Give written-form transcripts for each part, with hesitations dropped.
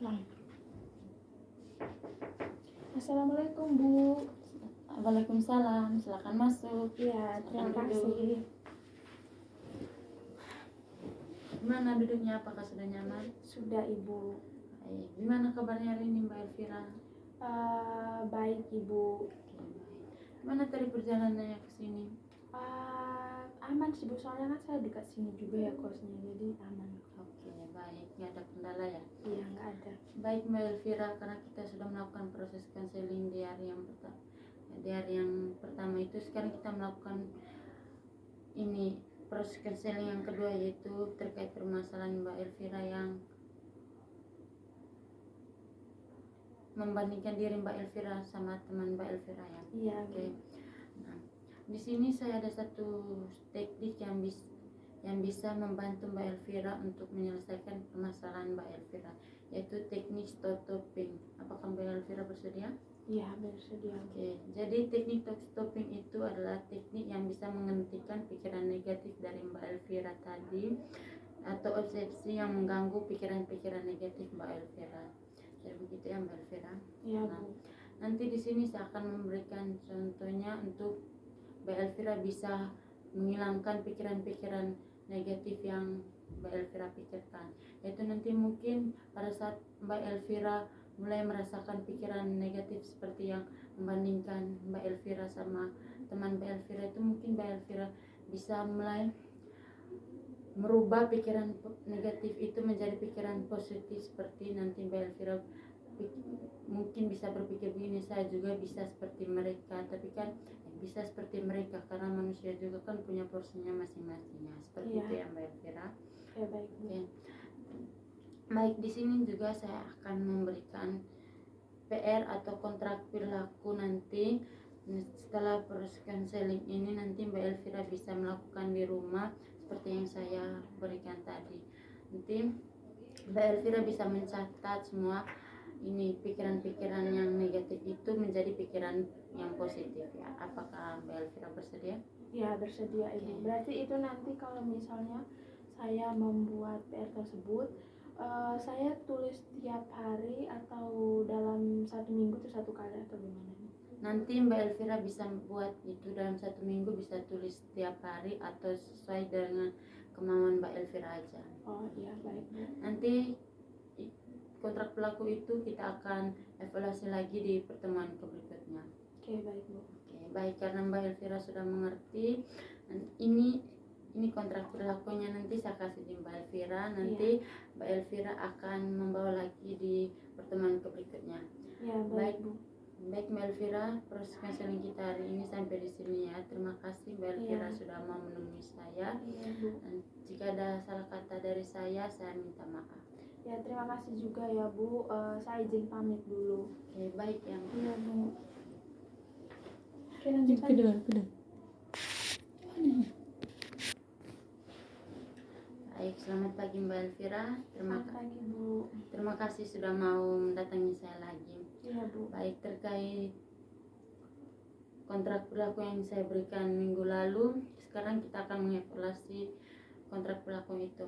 Nah, Assalamualaikum Bu. Waalaikumsalam, silakan masuk. Ya, terima Silakan kasih. duduk. Gimana duduknya? Apakah sudah nyaman? Sudah Ibu. Baik. Gimana kabarnya hari ini Mbak Elvira? Baik Ibu. Oke, baik. Gimana tadi perjalanannya ke sini? Aman sih Bu, soalnya kan saya dekat sini juga ya kosnya, jadi aman. Oke, baik. Nggak ada kendala ya? Iya, nggak ada. Baik Mbak Elvira, karena kita sudah melakukan proses konseling di hari yang pertama. Di hari yang pertama itu sekarang kita melakukan ini proses konseling yang kedua, yaitu terkait permasalahan Mbak Elvira yang membandingkan diri Mbak Elvira sama teman Mbak Elvira ya. Iya. Oke. Nah, di sini saya ada satu teknik yang bisa membantu Mbak Elvira untuk menyelesaikan permasalahan Mbak Elvira, yaitu teknik stopping. Apakah Mbak Elvira bersedia? Iya, bersedia. Oke, jadi teknik stopping itu adalah teknik yang bisa menghentikan pikiran negatif dari Mbak Elvira tadi, atau obsesi yang mengganggu pikiran-pikiran negatif Mbak Elvira. Jadi begitu ya Mbak Elvira. Iya Nah, Bu. nanti di sini saya akan memberikan contohnya untuk Mbak Elvira bisa menghilangkan pikiran-pikiran negatif yang Mbak Elvira pikirkan. Yaitu nanti mungkin pada saat Mbak Elvira mulai merasakan pikiran negatif seperti yang membandingkan Mbak Elvira sama teman Mbak Elvira, itu mungkin Mbak Elvira bisa mulai merubah pikiran negatif itu menjadi pikiran positif, seperti nanti Mbak Elvira mungkin bisa berpikir begini, saya juga bisa seperti mereka, tapi kan bisa seperti mereka karena manusia juga kan punya porsinya masing-masing ya, seperti itu ya Mbak Elvira. Ya, baik Bu. Oke. Baik, di sini juga saya akan memberikan PR atau kontrak perilaku nanti. Setelah proses counseling ini nanti Mbak Elvira bisa melakukan di rumah seperti yang saya berikan tadi. Nanti Mbak Elvira bisa mencatat semua ini pikiran-pikiran yang negatif itu menjadi pikiran yang positif ya. Apakah Mbak Elvira bersedia? Ya, bersedia Ibu. Berarti itu nanti kalau misalnya saya membuat PR tersebut, saya tulis tiap hari atau dalam satu minggu itu satu kali atau gimana? Nanti Mbak Elvira bisa buat itu dalam satu minggu, bisa tulis tiap hari atau sesuai dengan kemauan Mbak Elvira aja. Oh iya, baik Bu. Nanti kontrak pelaku itu kita akan evaluasi lagi di pertemuan berikutnya. Oke, baik Bu. Oke, baik, karena Mbak Elvira sudah mengerti. Ini kontrak perilakunya nanti saya kasih di Mbak Elvira. Nanti Mbak Elvira akan membawa lagi di pertemuan berikutnya. Ya, baik Bu. Baik Mbak Elvira, proses counseling kita hari ini sampai di sini ya. Terima kasih Mbak Elvira sudah mau menemui saya. Iya Bu. Dan jika ada salah kata dari saya minta maaf. Ya, terima kasih juga ya Bu. Saya izin pamit dulu. Oke, baik ya. Iya Bu. Oke, lanjut lagi. Baik, selamat pagi Mbak Elvira. Selamat pagi Bu. Terima kasih sudah mau mendatangi saya lagi. Iya Bu. Baik, terkait kontrak perilaku yang saya berikan minggu lalu, sekarang kita akan mengevaluasi kontrak perilaku itu.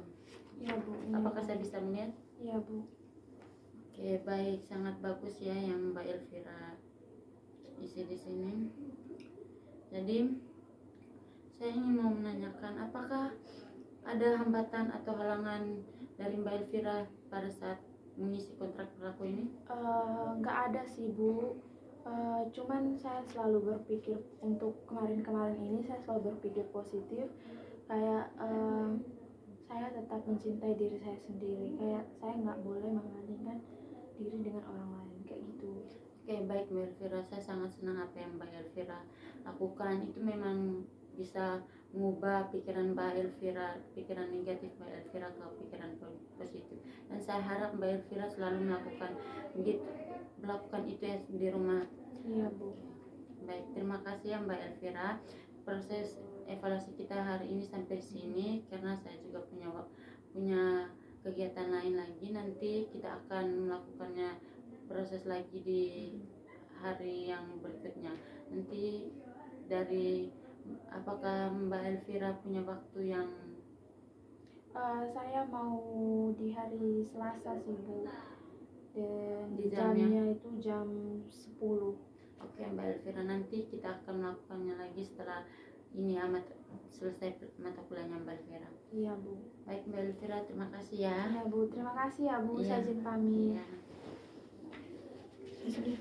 Iya Bu. Apakah saya bisa melihat? Iya Bu. Oke, baik, sangat bagus ya yang Mbak Elvira isi di sini. Jadi saya ingin mau menanyakan, apakah ada hambatan atau halangan dari Mbak Elvira pada saat mengisi kontrak perilaku ini? Nggak ada sih Bu. Cuman saya selalu berpikir, untuk kemarin-kemarin ini saya selalu berpikir positif, kayak saya tetap mencintai diri saya sendiri, kayak saya nggak boleh membandingkan diri dengan orang lain, kayak gitu. Oke, baik Mbak Elvira, saya sangat senang apa yang Mbak Elvira lakukan. Itu memang bisa mengubah pikiran Mbak Elvira, pikiran negatif Mbak Elvira ke pikiran positif. Dan saya harap Mbak Elvira selalu melakukan itu ya di rumah. Iya Bu. Baik, terima kasih ya Mbak Elvira. Proses evaluasi kita hari ini sampai sini karena saya juga punya kegiatan lain lagi. Nanti kita akan melakukannya proses lagi di hari yang berikutnya. Nanti dari apakah Mbak Elvira punya waktu yang saya mau di hari Selasa sih Bu. dan Di jamnya? jamnya itu jam 10. Oke Mbak Elvira, nanti kita akan melakukannya lagi setelah ini ya, selesai mata kuliahnya Mbak Elvira. Iya Bu. Baik Mbak Elvira, terima kasih ya. Iya Bu, terima kasih ya Bu. Iya. Saya izin pamit. Iya. Sudah.